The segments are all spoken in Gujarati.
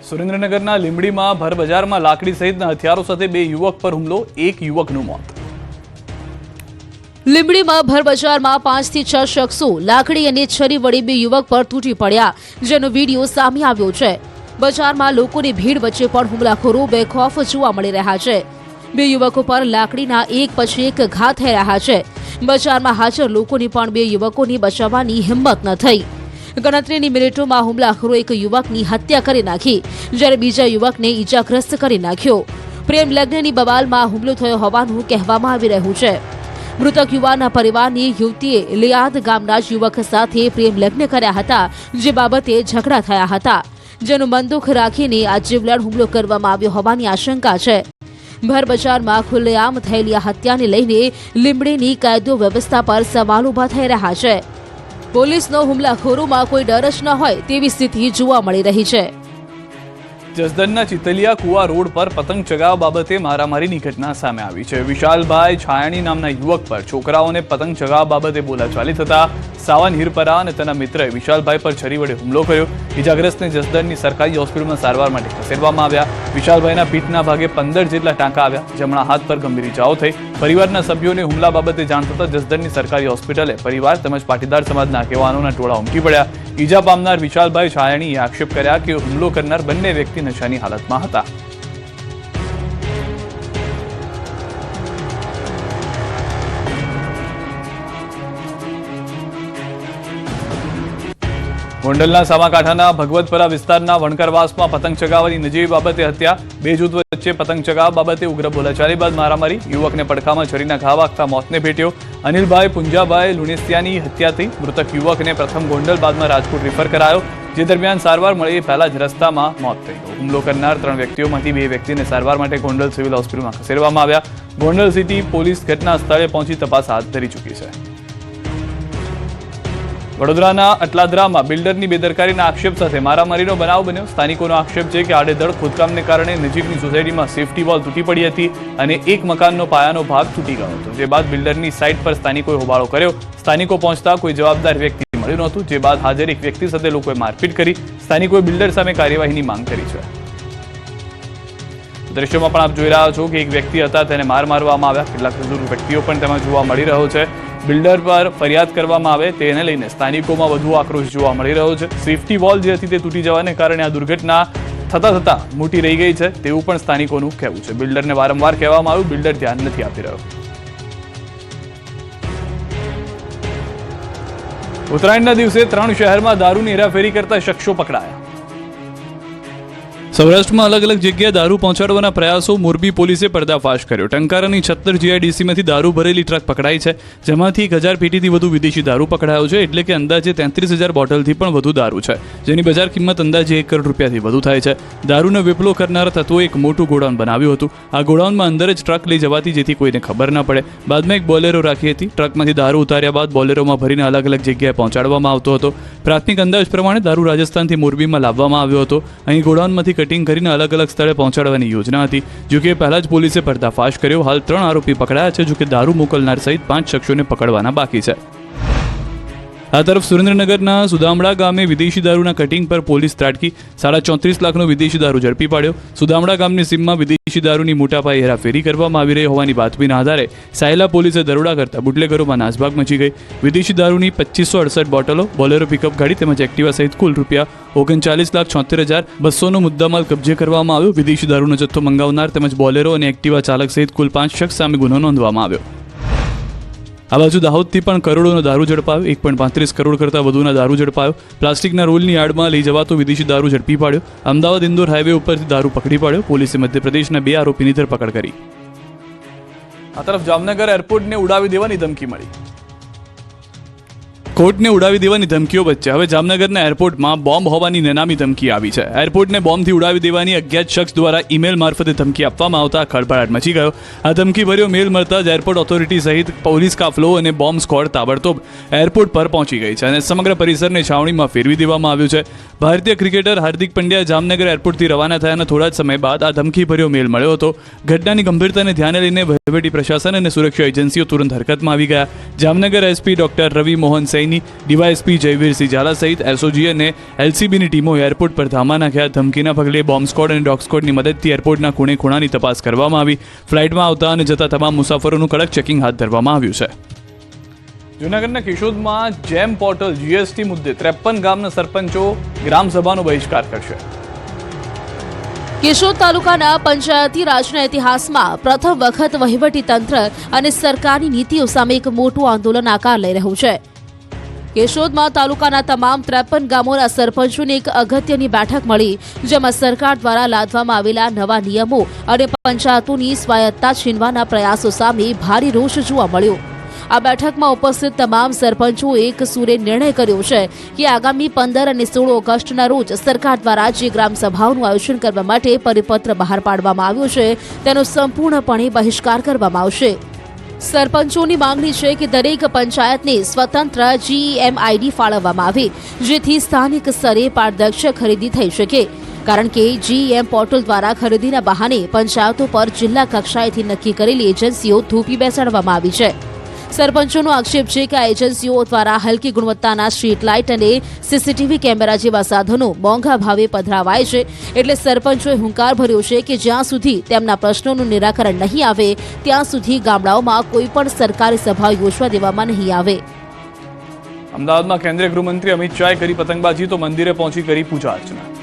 સુરેન્દ્રનગરના લીંબડીમાં ભર બજારમાં લાકડી સહિતના હથિયારો સાથે બે યુવક પર હુમલો, એક યુવકનું મોત। લીંબડીમાં ભર બજારમાં 5 થી 6 શખ્સો લાકડી અને છરી વડે બે યુવક પર તૂટી પડ્યા, જેનો વિડીયો સામે આવ્યો છે। બજારમાં લોકોની ભીડ વચ્ચે પણ હુમલાખોરો બેખૌફ જોવા મળી રહ્યા છે। બે યુવકો પર લાકડીના એક પછી એક ઘા થઈ રહ્યા છે। બજારમાં હાજર લોકોની પણ બે યુવકોની બચાવવાની હિંમત ન થઈ। ગણતરીની મિનિટોમાં હુમલાખોરો એક યુવકની હત્યા કરી નાખી, જ્યારે બીજા યુવકને ઈજાગ્રસ્ત કરી નાખ્યો। પ્રેમ લગ્નની બવાલમાં હુમલો થયો હોવાનું કહેવામાં આવી રહ્યું છે। મૃતક યુવાનના પરિવારની યુવતીએ લિયાદ ગામના જ યુવક સાથે પ્રેમ લગ્ન કર્યા હતા, જે બાબતે ઝઘડા થયા હતા, જેનું મનદુખ રાખીને આ જીવલેણ હુમલો કરવામાં આવ્યો હોવાની આશંકા છે। ભર બજારમાં ખુલ્લેઆમ થયેલી આ હત્યાને લઈને લીંબડીની કાયદો વ્યવસ્થા પર સવાલ ઉભા થઈ રહ્યા છે। પોલીસનો હુમલાખોરોમાં કોઈ ડર જ ન હોય તેવી સ્થિતિ જોવા મળી રહી છે। જસદણના ચિતલિયા કુવા રોડ પર પતંગ ચગાવવા બાબતે મારામારીની ઘટના સામે આવી છે। વિશાલભાઈ છાયાણી નામના યુવક પર છોકરાઓને પતંગ ચગાવવા બાબતે બોલાચાલી થતા સાવન હિરપરા અને તેના મિત્રએ વિશાલભાઈ પર છરી વડે હુમલો કર્યો। ઇજાગ્રસ્તને જસદણની સરકારી હોસ્પિટલમાં સારવાર માટે ખસેડવામાં આવ્યા। વિશાલભાઈના પીઠના ભાગે 15 જેટલા ટાંકા આવ્યા, જમણા હાથ પર ગંભીર ઇજાઓ થઈ। પરિવારના સભ્યોને હુમલા બાબતે જાણ થતાં જસદણની સરકારી હોસ્પિટલે પરિવાર તેમજ પાટીદાર સમાજના આગેવાનોના ટોળા ઉમટી પડ્યા। ઈજા પામનાર વિશાલભાઈ છાયાણીએ આક્ષેપ કર્યા કે હુમલો કરનાર બંને વ્યક્તિ નશાની હાલતમાં હતા। ગોંડલના સામાકાંઠાના ભગવતપરા વિસ્તારના વણકરવાસમાં પતંગ ચગાવવાની નજીવી બાબતે હત્યા, બે જૂથ વચ્ચે પતંગ ચગાવવા બાબતે ઉગ્ર બોલાચાલી બાદ મારામારી, યુવકને પડખામાં છરીના ઘા વાગતા મોતને ભેટ્યો। અનિલભાઈ પુંજાભાઈ લુણેસિયાની હત્યા થઈ। મૃતક યુવકને પ્રથમ ગોંડલ બાદમાં રાજકોટ રિફર કરાયો, જે દરમિયાન સારવાર મળી પહેલા જ રસ્તામાં મોત થઈ ગયું। હુમલો કરનાર 3 વ્યક્તિઓમાંથી 2 વ્યક્તિને સારવાર માટે ગોંડલ સિવિલ હોસ્પિટલમાં ખસેડવામાં આવ્યા। ગોંડલ સિટી પોલીસ ઘટના સ્થળે પહોંચી તપાસ હાથ ધરી ચૂકી છે। વડોદરાના અટલાદરામાં બિલ્ડરની બેદરકારીના આક્ષેપ સાથે મારામારીનો બનાવ બન્યો। સ્થાનિકોનો આક્ષેપ છે કે આડેધડ ખોદકામને કારણે નજીકની સોસાયટીમાં સેફટી વોલ તૂટી પડી હતી અને એક મકાનનો પાયાનો ભાગ તૂટી ગયો હતો, જે બાદ બિલ્ડરની સાઇટ પર સ્થાનિકોએ હોબાળો કર્યો। સ્થાનિકો પહોંચતા કોઈ જવાબદાર વ્યક્તિ મળ્યું નહોતું, જે બાદ હાજર એક વ્યક્તિ સાથે લોકોએ મારપીટ કરી। સ્થાનિકોએ બિલ્ડર સામે કાર્યવાહીની માંગ કરી છે। દ્રશ્યોમાં પણ આપ જોઈ રહ્યા છો કે એક વ્યક્તિ હતા, તેને મારવામાં આવ્યા। કેટલાક બુઝુર્ગ વ્યક્તિઓ પણ તેમાં જોવા મળી રહ્યો છે। બિલ્ડર પર ફરિયાદ કરવામાં આવે તેને લઈને સ્થાનિકોમાં વધુ આક્રોશ જોવા મળી રહ્યો છે। સેફટી વોલ જે હતી તે તૂટી જવાને કારણે આ દુર્ઘટના થતા મોટી રહી ગઈ છે તેવું પણ સ્થાનિકોનું કહેવું છે। બિલ્ડરને વારંવાર કહેવામાં આવ્યું, બિલ્ડર ધ્યાન નથી આપી રહ્યો। ઉત્તરાયણના દિવસે 3 શહેરમાં દારૂની હેરાફેરી કરતા શખ્સો પકડાયા। સૌરાષ્ટ્રમાં અલગ અલગ જગ્યાએ દારૂ પહોંચાડવાના પ્રયાસો મોરબી પોલીસે પર્દાફાશ કર્યો। ટંકારાની 76 જીઆઈડીસીમાંથી દારૂ ભરેલી ટ્રક પકડાઈ છે, જેમાંથી 1000 પેટીથી વધુ વિદેશી દારૂ પકડાયો છે, એટલે કે અંદાજે 33,000 બોટલથી પણ વધુ દારૂ છે, જેની બજાર કિંમત અંદાજે 1 કરોડ રૂપિયાથી વધુ થાય છે। દારૂનો વેપલો કરનારા તત્વોએ એક મોટું ગોડાઉન બનાવ્યું હતું। આ ગોડાઉનમાં અંદર જ ટ્રક લઈ જવાતી, જેથી કોઈને ખબર ન પડે। બાદમાં એક બોલેરો રાખી હતી। ટ્રકમાંથી દારૂ ઉતાર્યા બાદ બોલેરોમાં ભરીને અલગ અલગ જગ્યાએ પહોંચાડવામાં આવતો હતો। પ્રાથમિક અંદાજ પ્રમાણે દારૂ રાજસ્થાનથી મોરબીમાં લાવવામાં આવ્યો હતો। અહીં ગોડાઉનમાંથી કટિંગ કરીને અલગ અલગ સ્થળે પહોંચાડવાની યોજના હતી। જોકે પહેલા જ પોલીસે પર્દાફાશ કર્યો। હાલ 3 આરોપી પકડાયા છે, જોકે દારૂ મોકલનાર સહિત 5 શખ્સોને પકડવાના બાકી છે। આ તરફ સુરેન્દ્રનગરના સુદામડા ગામે વિદેશી દારૂના કટિંગ પર પોલીસ ત્રાટકી, 34.5 લાખનો વિદેશી દારૂ ઝડપી પાડ્યો। સુદામડા ગામની સીમમાં વિદેશી દારૂની મોટા પાયે હેરાફેરી કરવામાં આવી રહી હોવાની બાતમીના આધારે સાયલા પોલીસે દરોડા કરતા બુટલેગરોમાં નાસભાગ મચી ગઈ। વિદેશી દારૂની 2568 બોટલો, બોલેરો પિકઅપ ગાડી તેમજ એક્ટિવા સહિત કુલ ₹39,76,200નો મુદ્દામાલ કબજે કરવામાં આવ્યો। વિદેશી દારૂનો જથ્થો મંગાવનાર તેમજ બોલેરો અને એક્ટિવા ચાલક સહિત કુલ 5 શખ્સ સામે ગુનો નોંધવામાં આવ્યો। આ બાજુ દાહોદથી પણ કરોડોનો દારૂ ઝડપાયો। 1.35 કરોડ કરતાં વધુના દારૂ ઝડપાયો। પ્લાસ્ટિકના રોલની આડમાં લઈ જવાતો વિદેશી દારૂ ઝડપી પાડ્યો। અમદાવાદ ઇન્દોર હાઈવે ઉપરથી દારૂ પકડી પાડ્યો। પોલીસે મધ્યપ્રદેશના 2 આરોપીની ધરપકડ કરી। આ તરફ જામનગર એરપોર્ટને ઉડાવી દેવાની ધમકી મળી। કોર્ટને ઉડાવી દેવાની ધમકીઓ વચ્ચે હવે જામનગરના એરપોર્ટમાં બોમ્બ હોવાની નનામી ધમકી આવી છે। એરપોર્ટને બોમ્બથી ઉડાવી દેવાની અજ્ઞાત શખ્સ દ્વારા ઈમેલ મારફતે ધમકી આપવામાં આવતા ખળભળાટ મચી ગયો। આ ધમકીભર્યો મેલ મળતા જ એરપોર્ટ ઓથોરિટી સહિત પોલીસ કાફલો અને બોમ્બ સ્ક્વોડ તાબડતોબ એરપોર્ટ પર પહોંચી ગઈ છે અને સમગ્ર પરિસરને છાવણીમાં ફેરવી દેવામાં આવ્યું છે। ભારતીય ક્રિકેટર હાર્દિક પંડ્યા જામનગર એરપોર્ટથી રવાના થયાના થોડા જ સમય બાદ આ ધમકીભર્યો મેલ મળ્યો હતો। ઘટનાની ગંભીરતાને ધ્યાને લઈને વહીવટી પ્રશાસન અને સુરક્ષા એજન્સીઓ તુરંત હરકતમાં આવી ગયા। જામનગર એસપી ડોક્ટર રવિ મોહન સૈની પીઆઈની ડીવાયએસપી જયવીરસિંહ ઝાલા સહિત એસઓજી અને એલસીબીની ટીમો એરપોર્ટ પર ધામા નાખ્યા. ધમકીના પગલે બોમ્બ સ્ક્વોડ અને ડોગ સ્ક્વોડની મદદથી એરપોર્ટના ખૂણે ખૂણાની તપાસ કરવામાં આવી. ફ્લાઇટમાં આવતા અને જતા તમામ મુસાફરોનું કડક ચેકિંગ હાથ ધરવામાં આવ્યું છે. જૂનાગઢના કેશોદમાં જેમ પોર્ટલ જીએસટી મુદ્દે 53 ગામના સરપંચો ગ્રામસભાનો બહિષ્કાર કરશે. કેશોદ તાલુકાના પંચાયતી રાજના ઇતિહાસમાં પ્રથમ વખત વહીવટી તંત્ર અને સરકારની નીતિઓ સામે એક મોટું આંદોલન આકાર લઈ રહ્યું છે. કેશોદમાં તાલુકાના તમામ 53 ગામોના સરપંચોની એક અગત્યની બેઠક મળી, જેમાં સરકાર દ્વારા લાદવામાં આવેલા નવા નિયમો અને પંચાયતોની સ્વાયત્તતા છીનવાના પ્રયાસો સામે ભારે રોષ જોવા મળ્યો. આ બેઠકમાં ઉપસ્થિત તમામ સરપંચોએ એક સૂરે નિર્ણય કર્યો છે કે આગામી 15 અને 16 ઓગસ્ટના રોજ સરકાર દ્વારા જે ગ્રામસભાઓનું આયોજન કરવા માટે પરિપત્ર બહાર પાડવામાં આવ્યો છે તેનો સંપૂર્ણપણે બહિષ્કાર કરવામાં આવશે. સરપંચોની માંગણી છે કે દરેક પંચાયતને સ્વતંત્ર GEM ID ફાળવવામાં આવે, જેથી સ્થાનિક સ્તરે પારદર્શક ખરીદી થઈ શકે. કારણ કે GEM પોર્ટલ દ્વારા ખરીદીના બહાને પંચાયતો પર જિલ્લા કક્ષાએથી નક્કી કરેલી એજન્સીઓ થૂપી બેસાડવામાં આવી છે. સરપંચોનો આક્ષેપ છે કે આ એજન્સીઓ દ્વારા હલકી ગુણવત્તાના સ્ટ્રીટ લાઇટ અને CCTV કેમેરા જેવા સાધનો મોંઘા ભાવે પધરાવાય છે. એટલે સરપંચોએ હુંકાર ભર્યો છે કે જ્યાં સુધી તેમના પ્રશ્નોનું નિરાકરણ નહીં આવે ત્યાં સુધી ગામડાઓમાં કોઈ પણ સરકારી સભા યોજવા દેવામાં નહીં આવે. અમદાવાદમાં કેન્દ્રીય ગૃહમંત્રી અમિત શાહે કરી પતંગબાજી તો મંદિરે પહોંચી કરી પૂજા અર્ચના.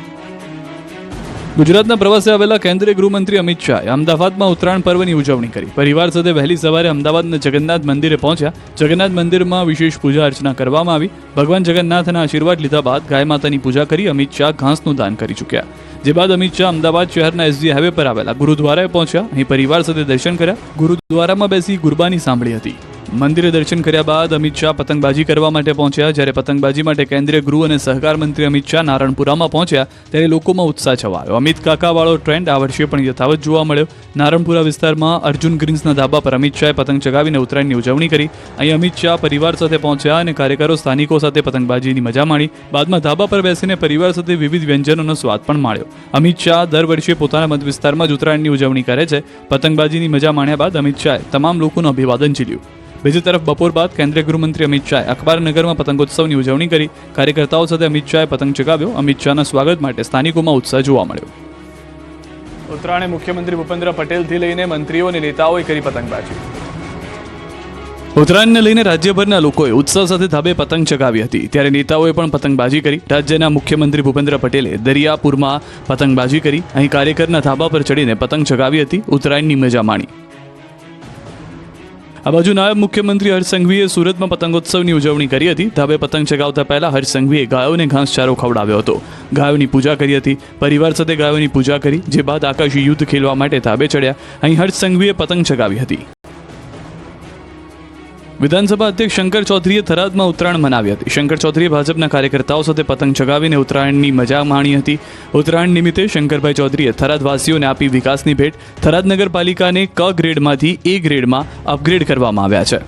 ગુજરાતના પ્રવાસે આવેલા કેન્દ્રીય ગૃહમંત્રી અમિત શાહે અમદાવાદમાં ઉત્તરાયણ પર્વની ઉજવણી કરી. પરિવાર સાથે વહેલી સવારે અમદાવાદના જગન્નાથ મંદિરે પહોંચ્યા. જગન્નાથ મંદિરમાં વિશેષ પૂજા અર્ચના કરવામાં આવી. ભગવાન જગન્નાથના આશીર્વાદ લીધા બાદ ગાય માતાની પૂજા કરી અમિત શાહ ઘાસનું દાન કરી ચૂક્યા. જે બાદ અમિત શાહ અમદાવાદ શહેરના SG હાઈવે પર આવેલા ગુરુદ્વારાએ પહોંચ્યા. અહીં પરિવાર સાથે દર્શન કર્યા. ગુરુદ્વારામાં બેસી ગુરબાની સાંભળી હતી. મંદિરે દર્શન કર્યા બાદ અમિત શાહ પતંગબાજી કરવા માટે પહોંચ્યા. જ્યારે પતંગબાજી માટે કેન્દ્રીય ગૃહ અને સહકાર મંત્રી અમિત શાહ નારણપુરામાં પહોંચ્યા ત્યારે લોકોમાં ઉત્સાહ છવાયો. અમિત કાકાવાળો ટ્રેન્ડ આ વર્ષે પણ યથાવત જોવા મળ્યો. નારણપુરા વિસ્તારમાં અર્જુન ગ્રીન્સના ધાબા પર અમિત શાહે પતંગ ચગાવીને ઉત્તરાયણની ઉજવણી કરી. અહીં અમિત શાહ પરિવાર સાથે પહોંચ્યા અને કાર્યકરો સ્થાનિકો સાથે પતંગબાજીની મજા માણી. બાદમાં ધાબા પર બેસીને પરિવાર સાથે વિવિધ વ્યંજનોનો સ્વાદ પણ માણ્યો. અમિત શાહ દર વર્ષે પોતાના મત વિસ્તારમાં જ ઉત્તરાયણની ઉજવણી કરે છે. પતંગબાજીની મજા માણ્યા બાદ અમિત શાહે તમામ લોકોનું અભિવાદન ઝીલ્યું. બીજી તરફ બપોર બાદ કેન્દ્રીય ગૃહમંત્રી અમિત શાહે અખબારનગરમાં પતંગોત્સવની ઉજવણી કરી. કાર્યકર્તાઓ સાથે અમિત શાહે પતંગ ચગાવ્યો. અમિત શાહના સ્વાગત માટે સ્થાનિકોમાં ઉત્સાહ જોવા મળ્યો. ઉત્તરાયણે મુખ્યમંત્રી ભૂપેન્દ્ર પટેલથી લઈને મંત્રીઓ અને નેતાઓએ કરી પતંગબાજી. ઉત્તરાયણને લઈને રાજ્યભરના લોકોએ ઉત્સાહ સાથે ધાબે પતંગ ચગાવી હતી. ત્યારે નેતાઓએ પણ પતંગબાજી કરી. રાજ્યના મુખ્યમંત્રી ભૂપેન્દ્ર પટેલે દરિયાપુરમાં પતંગબાજી કરી. અહીં કાર્યકરના ધાબા પર ચડીને પતંગ ચગાવી હતી. ઉત્તરાયણની મજા માણી. આ બાજુ નાયબ મુખ્યમંત્રી હર્ષ સંઘવીએ સુરતમાં પતંગોત્સવની ઉજવણી કરી હતી. ધાબે પતંગ ચગાવતા પહેલા હર્ષ સંઘવીએ ગાયોને ઘાસચારો ખવડાવ્યો હતો. ગાયોની પૂજા કરી હતી. પરિવાર સાથે ગાયોની પૂજા કરી. જે બાદ આકાશી યુદ્ધ ખેલવા માટે ધાબે ચડ્યા. અહીં હર્ષ સંઘવીએ પતંગ ચગાવી હતી. વિધાનસભા અધ્યક્ષ શંકર ચૌધરીએ થરાદમાં ઉત્તરાયણ મનાવી હતી. શંકર ચૌધરીએ ભાજપના કાર્યકર્તાઓ સાથે પતંગ ચગાવીને ઉત્તરાયણની મજા માણી હતી. ઉત્તરાયણ નિમિત્તે શંકરભાઈ ચૌધરીએ થરાદવાસીઓને આપી વિકાસની ભેટ. થરાદ નગરપાલિકાને ક ગ્રેડમાંથી A ગ્રેડમાં અપગ્રેડ કરવામાં આવ્યા છે.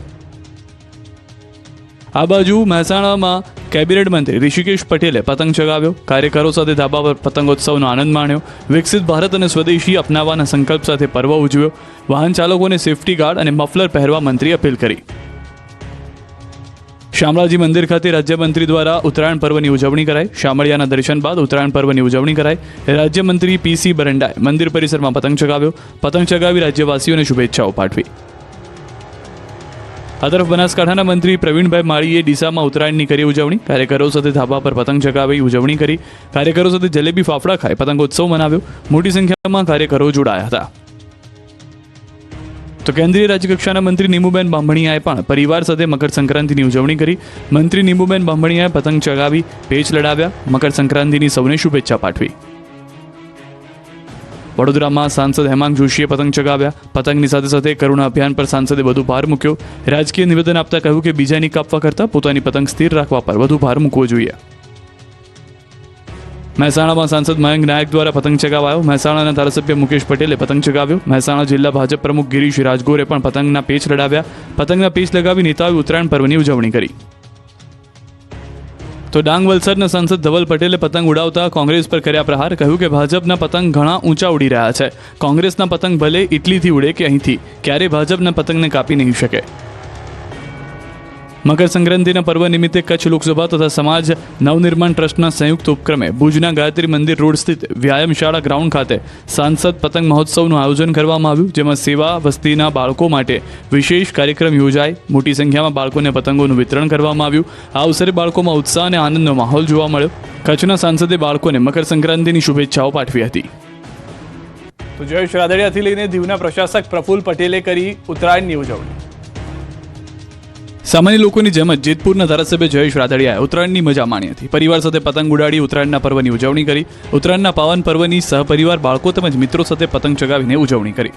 આ બાજુ મહેસાણામાં કેબિનેટ મંત્રી ઋષિકેશ પટેલે પતંગ ચગાવ્યો. કાર્યકરો સાથે ધાબા પર પતંગોત્સવનો આનંદ માણ્યો. વિકસિત ભારત અને સ્વદેશી અપનાવવાના સંકલ્પ સાથે પર્વ ઉજવ્યો. વાહન ચાલકોને સેફટી ગાર્ડ અને મફલર પહેરવા મંત્રીએ અપીલ કરી. શામળાજી મંદિર ખાતે રાજ્યમંત્રી દ્વારા ઉત્તરાયણ પર્વની ઉજવણી કરાઈ. શામળિયાના દર્શન બાદ ઉત્તરાયણ પર્વની ઉજવણી કરાઈ. રાજ્યમંત્રી PC બરંડાએ મંદિર પરિસરમાં પતંગ ચગાવ્યો. પતંગ ચગાવી રાજ્યવાસીઓને શુભેચ્છાઓ પાઠવી. આ તરફ બનાસકાંઠાના મંત્રી પ્રવીણભાઈ માળીએ ડીસામાં ઉત્તરાયણની કરી ઉજવણી. કાર્યકરો સાથે ધાબા પર પતંગ ચગાવી ઉજવણી કરી. કાર્યકરો સાથે જલેબી ફાફડા ખાઈ પતંગોત્સવ મનાવ્યો. મોટી સંખ્યામાં કાર્યકરો જોડાયા હતા. તો કેન્દ્રીય રાજ્યકક્ષાના મંત્રી નીમુબેન બાંભણિયાએ પણ પરિવાર સાથે મકર સંક્રાંતિની ઉજવણી કરી. મંત્રી નીમુબેન બાંભણિયાએ પતંગ ચગાવી પેચ લડાવ્યા. મકર સંક્રાંતિની સૌને શુભેચ્છા પાઠવી. વડોદરામાં સાંસદ હેમાંગ જોશીએ પતંગ ચગાવ્યા. પતંગની સાથે સાથે કરુણા અભિયાન પર સાંસદે વધુ ભાર મૂક્યો. રાજકીય નિવેદન આપતા કહ્યું કે બીજાની કાપવા કરતાં પોતાની પતંગ સ્થિર રાખવા પર વધુ ભાર મૂકવો જોઈએ. મહેસાણામાં સાંસદ મયંક નાયક દ્વારા પતંગ ચગાવાયો. મહેસાણાના ધારાસભ્ય મુકેશ પટેલે પતંગ ચગાવ્યો. મહેસાણા જિલ્લા ભાજપ પ્રમુખ ગિરીશ રાજગોરે પણ પતંગના પેચ લડાવ્યા. પતંગના પેચ લગાવી નેતાઓએ ઉત્તરાયણ પર્વની ઉજવણી કરી. તો ડાંગ વલસાડના સાંસદ ધવલ પટેલે પતંગ ઉડાવતા કોંગ્રેસ પર કર્યા પ્રહાર. કહ્યું કે ભાજપના પતંગ ઘણા ઊંચા ઉડી રહ્યા છે. કોંગ્રેસના પતંગ ભલે ઇટલીથી ઉડે કે અહીંથી, ક્યારે ભાજપના પતંગને કાપી નહીં શકે. મકર સંક્રાંતિના પર્વ નિમિત્તે કચ્છ લોકસભા તથા સમાજ નવનિર્માણ ટ્રસ્ટના સંયુક્ત ઉપક્રમે ભુજના ગાયત્રી મંદિર રોડ સ્થિત વ્યાયામશાળા ગ્રાઉન્ડ ખાતે સાંસદ પતંગ મહોત્સવનું આયોજન કરવામાં આવ્યું, જેમાં સેવા વસ્તીના બાળકો માટે વિશેષ કાર્યક્રમ યોજાઈ મોટી સંખ્યામાં બાળકોને પતંગોનું વિતરણ કરવામાં આવ્યું। આ અવસરે બાળકોમાં ઉત્સાહ અને આનંદનો માહોલ જોવા મળ્યો। કચ્છના સાંસદે બાળકોને મકર સંક્રાંતિની શુભેચ્છાઓ પાઠવી હતી। તો જયેશ રાદડિયાથી લઈને દીવના પ્રશાસક પ્રફુલ્લ પટેલે કરી ઉત્તરાયણની ઉજવણી। સામાન્ય લોકોની જેમ જ જેતપુરના ધારાસભ્ય જયેશ રાદડિયાએ ઉત્તરાયણની મજા માણી હતી। પરિવાર સાથે પતંગ ઉડાડી ઉત્તરાયણના પર્વની ઉજવણી કરી। ઉત્તરાયણના પાવન પર્વની સહપરિવાર બાળકો તેમજ મિત્રો સાથે પતંગ ચગાવીને ઉજવણી કરી।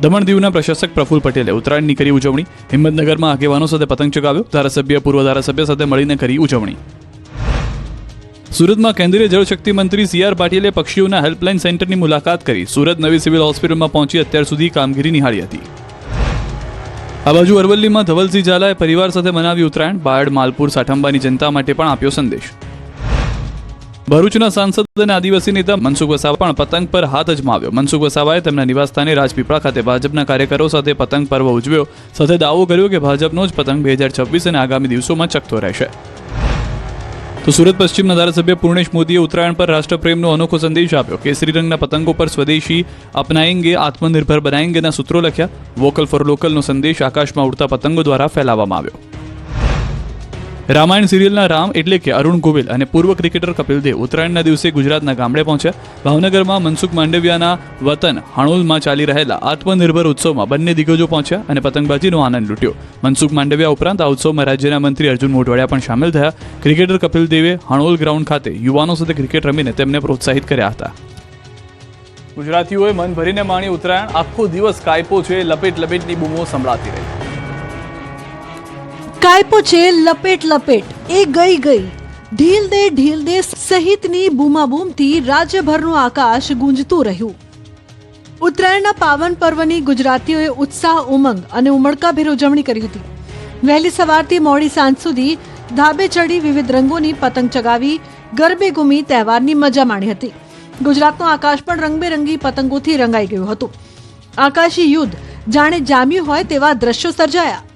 દમણ દીવના પ્રશાસક પ્રફુલ્લ પટેલે ઉત્તરાયણની કરી ઉજવણી। હિંમતનગરમાં આગેવાનો સાથે પતંગ ચગાવ્યો। ધારાસભ્ય પૂર્વ ધારાસભ્ય સાથે મળીને કરી ઉજવણી। સુરતમાં કેન્દ્રીય જળશક્તિ મંત્રી સી.આર. પાટીલે પક્ષીઓના હેલ્પલાઇન સેન્ટરની મુલાકાત કરી। સુરત નવી સિવિલ હોસ્પિટલમાં પહોંચી અત્યાર સુધી કામગીરી નિહાળી હતી। આ બાજુ અરવલ્લીમાં ધવલસિંહ ઝાલાએ પરિવાર સાથે મનાવી ઉત્તરાયણ। બાયડ, માલપુર, સાઠંબાની જનતા માટે પણ આપ્યો સંદેશ। ભરૂચના સાંસદ અને આદિવાસી નેતા મનસુખ વસાવા પણ પતંગ પર હાથ અજમાવ્યો। મનસુખ વસાવાએ તેમના નિવાસસ્થાને રાજપીપળા ખાતે ભાજપના કાર્યકરો સાથે પતંગ પર્વ ઉજવ્યો। સાથે દાવો કર્યો કે ભાજપનો જ પતંગ 2026 અને આગામી દિવસોમાં ચકતો રહેશે। તો સુરત પશ્ચિમના ધારાસભ્ય પૂર્ણેશ મોદીએ ઉત્તરાયણ પર રાષ્ટ્રપ્રેમનો અનોખો સંદેશ આપ્યો। કેસરી રંગના પતંગો પર સ્વદેશી અપનાએંગે, આત્મનિર્ભર બનાએંગેના સૂત્રો લખ્યા। વોકલ ફોર લોકલનો સંદેશ આકાશમાં ઉડતા પતંગો દ્વારા ફેલાવવામાં આવ્યો। રામાયણ સિરિયલના રામ એટલે કે અરુણ ગોવિલ અને પૂર્વ ક્રિકેટર કપિલ દેવ ઉત્તરાયણના દિવસે ગુજરાતના ગામડે પહોંચ્યા। ભાવનગરમાં મનસુખ માંડવિયાના વતન હાણોલમાં ચાલી રહેલા આત્મનિર્ભર ઉત્સવમાં બંને દિગ્ગજો પહોંચ્યા અને પતંગબાજીનો આનંદ લૂટ્યો। મનસુખ માંડવિયા ઉપરાંત આ ઉત્સવમાં રાજ્યના મંત્રી અર્જુન મોઢવાડિયા પણ સામેલ થયા। ક્રિકેટર કપિલ દેવે હાણોલ ગ્રાઉન્ડ ખાતે યુવાનો સાથે ક્રિકેટ રમીને તેમને પ્રોત્સાહિત કર્યા હતા। ગુજરાતીઓએ મન ભરીને માણી ઉત્તરાયણ। આખો દિવસ કાયપો છે, લપેટ લપેટની બૂમો સંભળાતી રહી। કાયપો છે, લપેટ લપેટ, એ ગઈ ઢીલ દે સહિતની બૂમાબૂમથી રાજ્યભરનું આકાશ ગુંજતું રહ્યું। ઉત્તરાયણના પાવન પર્વની ગુજરાતીઓએ ઉત્સાહ, ઉમંગ અને ઉમળકાભેર ઉજવણી કરી હતી। વહેલી સવારથી મોડી સાંજ સુધી ધાબે ચડી વિવિધ રંગોની પતંગ ચગાવી ગરબે ઘૂમી તહેવારની મજા માણી હતી। ગુજરાતનું આકાશ પણ રંગબેરંગી પતંગોથી રંગાઈ ગયું હતું। આકાશી યુદ્ધ જાણે જામ્યું હોય તેવા દ્રશ્યો સર્જાયા।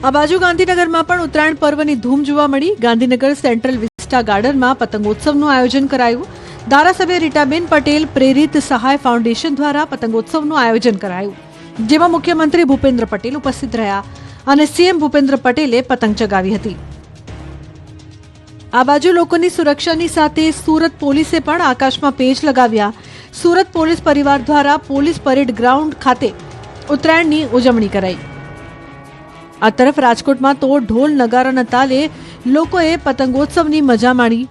આ બાજુ ગાંધીનગરમાં પણ ઉત્તરાયણ પર્વની ધૂમ જોવા મળી। ગાંધીનગર સેન્ટ્રલ વિસ્ટા ગાર્ડનમાં પતંગોત્સવનું આયોજન કરાયું। ધારાસભ્ય રીટાબેન પટેલ પ્રેરિત સહાય ફાઉન્ડેશન દ્વારા પતંગોત્સવનું આયોજન કરાયું, જેમાં મુખ્યમંત્રી ભૂપેન્દ્ર પટેલ ઉપસ્થિત રહ્યા અને સીએમ ભૂપેન્દ્ર પટેલે પતંગ ચગાવી હતી। આ બાજુ લોકોની સુરક્ષાની સાથે સુરત પોલીસે પણ આકાશમાં પેચ લગાવ્યા। સુરત પોલીસ પરિવાર દ્વારા પોલીસ પરેડ ગ્રાઉન્ડ ખાતે ઉત્તરાયણની ઉજવણી કરાઈ। આ તરફ રાજકોટમાં તો ઢોલ નગારાના તાલે લોકોએ પતંગોત્સવની મજા માણી।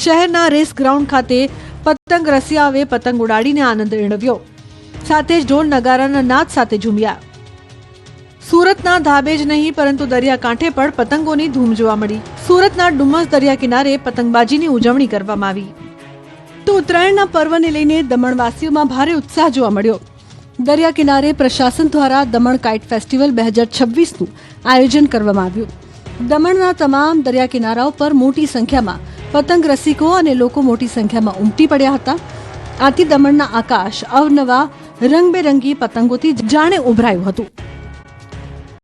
શહેરના રેસ ગ્રાઉન્ડ ખાતે પતંગ રસિયાઓએ પતંગ ઉડાડીને આનંદ મેળવ્યો, સાથે જ ઢોલ નગારાના નાદ સાથે ઝૂમ્યા। સુરતના ધાબે જ નહીં પરંતુ દરિયાકાંઠે પણ પતંગોની ધૂમ જોવા મળી। સુરતના ડુમસ દરિયા કિનારે પતંગબાજીની ઉજવણી કરવામાં આવી। તો ઉત્તરાયણના પર્વને લઈને દમણવાસીઓમાં ભારે ઉત્સાહ જોવા મળ્યો। દરિયા કિનારે પ્રશાસન દ્વારા દમણ કાઇટ ફેસ્ટિવલ 2026નું આયોજન કરવામાં આવ્યું। દમણના તમામ દરિયા કિનારાઓ પર મોટી સંખ્યામાં પતંગ રસિકો અને લોકો મોટી સંખ્યામાં ઉમટી પડ્યા હતા। આથી દમણના આકાશ અવનવા રંગબેરંગી પતંગોથી જાણે ઉભરાયું હતું।